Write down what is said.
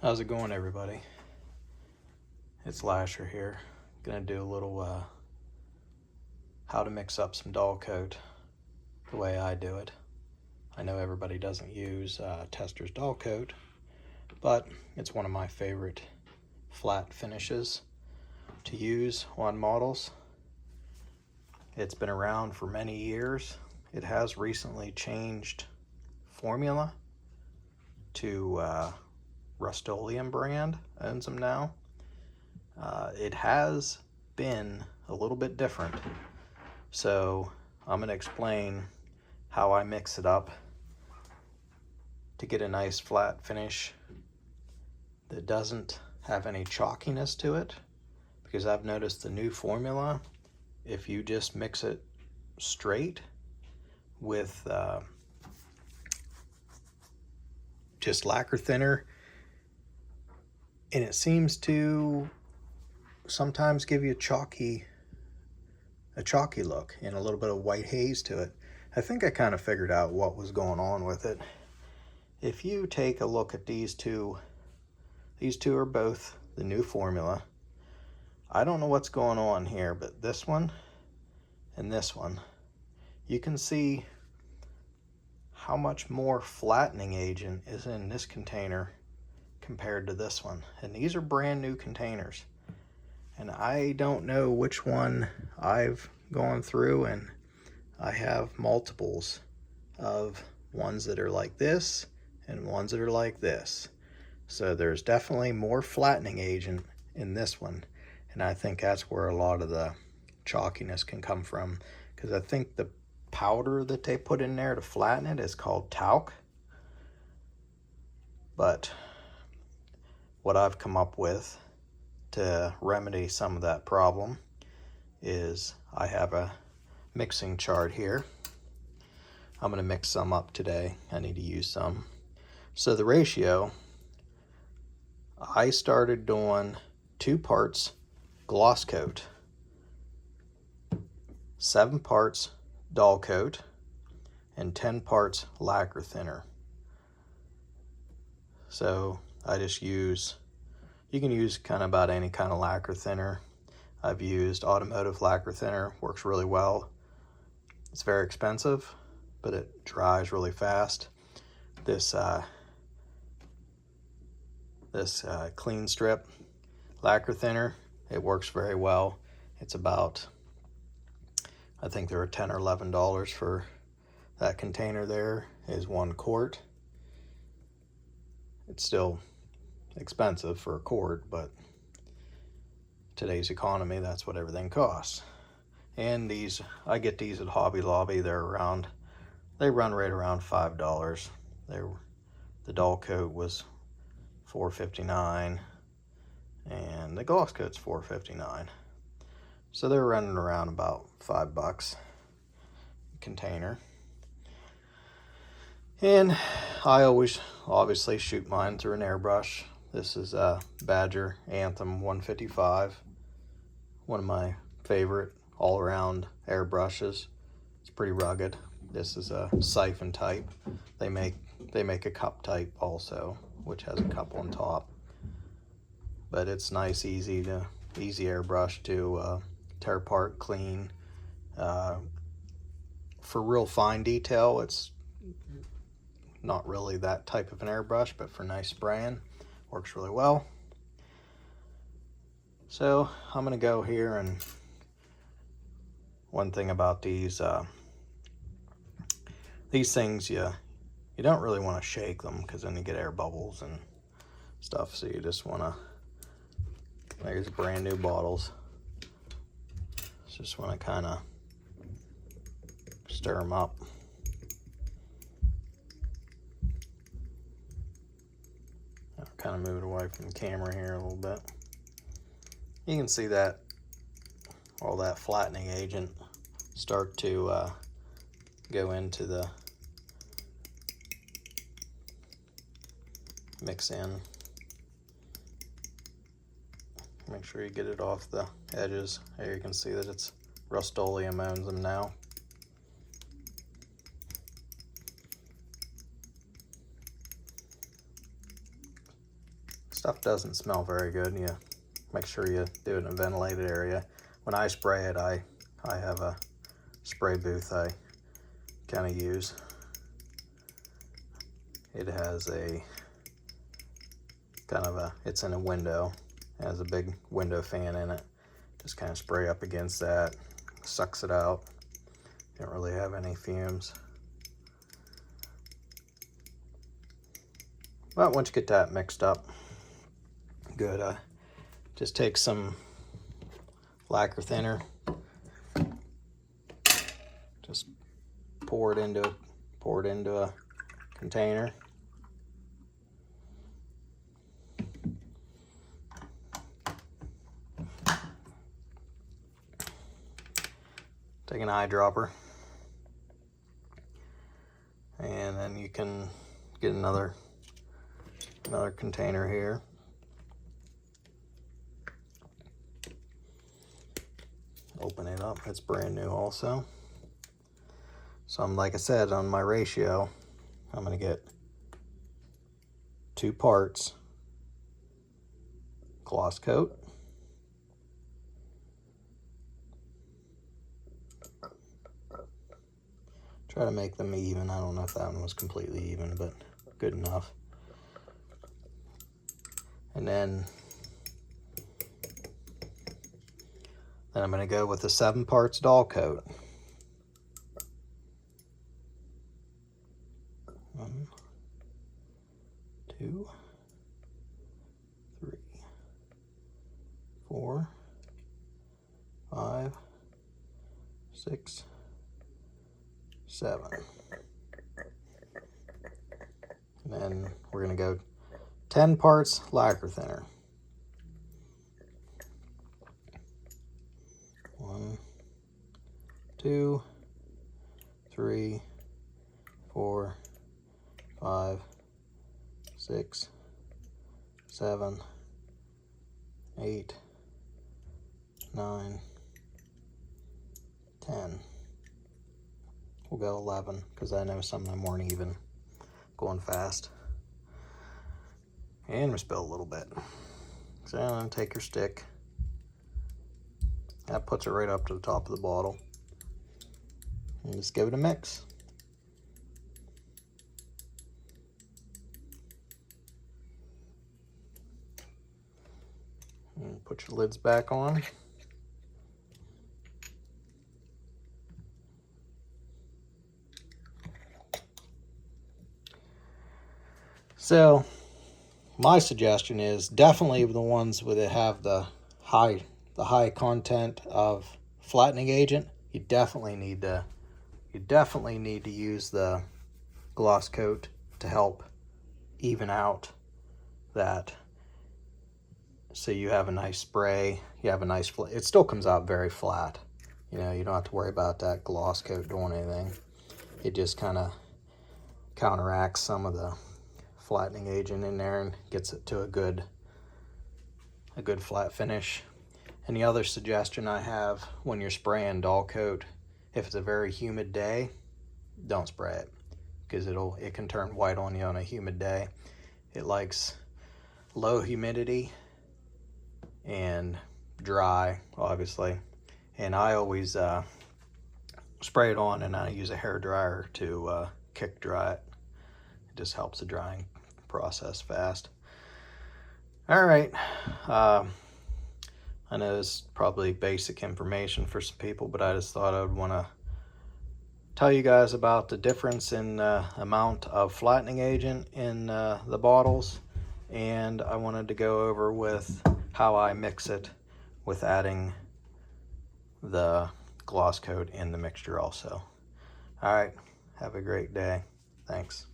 How's it going, everybody? It's Lasher here. Gonna do a little how to mix up some Dullcote the way I do it. I know everybody doesn't use Tester's Dullcote, but it's one of my favorite flat finishes to use on models. It's been around for many years. It has recently changed formula to Rust-Oleum brand owns them now. It has been a little bit different, so I'm going to explain how I mix it up to get a nice flat finish that doesn't have any chalkiness to it, because I've noticed the new formula, if you just mix it straight with just lacquer thinner, and it seems to sometimes give you a chalky look and a little bit of white haze to it. I think I kind of figured out what was going on with it. If you take a look at these two are both the new formula. I don't know what's going on here, but this one and this one, you can see how much more flattening agent is in this container compared to this one. And these are brand new containers. And I don't know which one I've gone through, and I have multiples of ones that are like this and ones that are like this. So there's definitely more flattening agent in this one, and I think that's where a lot of the chalkiness can come from, because I think the powder that they put in there to flatten it is called talc. But what I've come up with to remedy some of that problem is I have a mixing chart here. I'm going to mix some up today. I need to use some. So the ratio, I started doing 2 parts gloss coat, 7 parts Dullcote, and 10 parts lacquer thinner. So I just use, you can use kind of about any kind of lacquer thinner. I've used automotive lacquer thinner, works really well. It's very expensive, but it dries really fast. This clean strip lacquer thinner, it works very well. It's about, I think there are $10 or $11 for that container. There is 1 quart. It's still expensive for a quart, but today's economy, that's what everything costs. And these, I get these at Hobby Lobby. They run right around $5. The Dullcote was $4.59, and the gloss coat's $4.59. So they're running around about $5 a container. And I always obviously shoot mine through an airbrush. This is a Badger Anthem 155, one of my favorite all-around airbrushes. It's pretty rugged. This is a siphon type. They make a cup type also, which has a cup on top. But it's nice, easy airbrush to tear apart, clean. For real fine detail, it's not really that type of an airbrush, but for nice spraying, works really well. So I'm gonna go here, and one thing about these things, you don't really want to shake them, because then you get air bubbles and stuff. So you just want to, there's brand new bottles, just want to kind of stir them up. I'll kind of move it away from the camera here a little bit. You can see that all that flattening agent start to go into the mix in. Make sure you get it off the edges. Here you can see that it's Rust-Oleum owns them now. stuff doesn't smell very good. You make sure you do it in a ventilated area. When I spray it, I have a spray booth I kind of use. It has a kind of a, it's in a window, it has a big window fan in it. Just kind of spray up against that, sucks it out. Don't really have any fumes. But once you get that mixed up, good. Just take some lacquer thinner, just pour it into a container. Take an eyedropper, and then you can get another container here. Open it up, it's brand new also. So like I said, on my ratio, I'm gonna get 2 parts gloss coat, try to make them even. I don't know if that one was completely even, but good enough. And then I'm going to go with the 7 parts Dullcote. 1, 2, 3, 4, 5, 6, 7. And then we're going to go 10 parts lacquer thinner. 1, 2, 3, 4, 5, 6, 7, 8, 9, 10. We'll go 11 because I know some of them weren't even going fast. And we spill a little bit. So take your stick. That puts it right up to the top of the bottle. And just give it a mix. And put your lids back on. So my suggestion is definitely the ones where they have the high content of flattening agent. You definitely need to use the gloss coat to help even out that, so you have a nice spray, you have a nice it still comes out very flat. You know, you don't have to worry about that gloss coat doing anything. It just kind of counteracts some of the flattening agent in there and gets it to a good flat finish. And the other suggestion I have when you're spraying Dullcote, if it's a very humid day, don't spray it, because it can turn white on you on a humid day. It likes low humidity and dry, obviously. And I always spray it on, and I use a hair dryer to kick dry it. It just helps the drying process fast. All right. I know it's probably basic information for some people, but I just thought I would want to tell you guys about the difference in amount of flattening agent in the bottles, and I wanted to go over with how I mix it with adding the gloss coat in the mixture also. All right, have a great day. Thanks.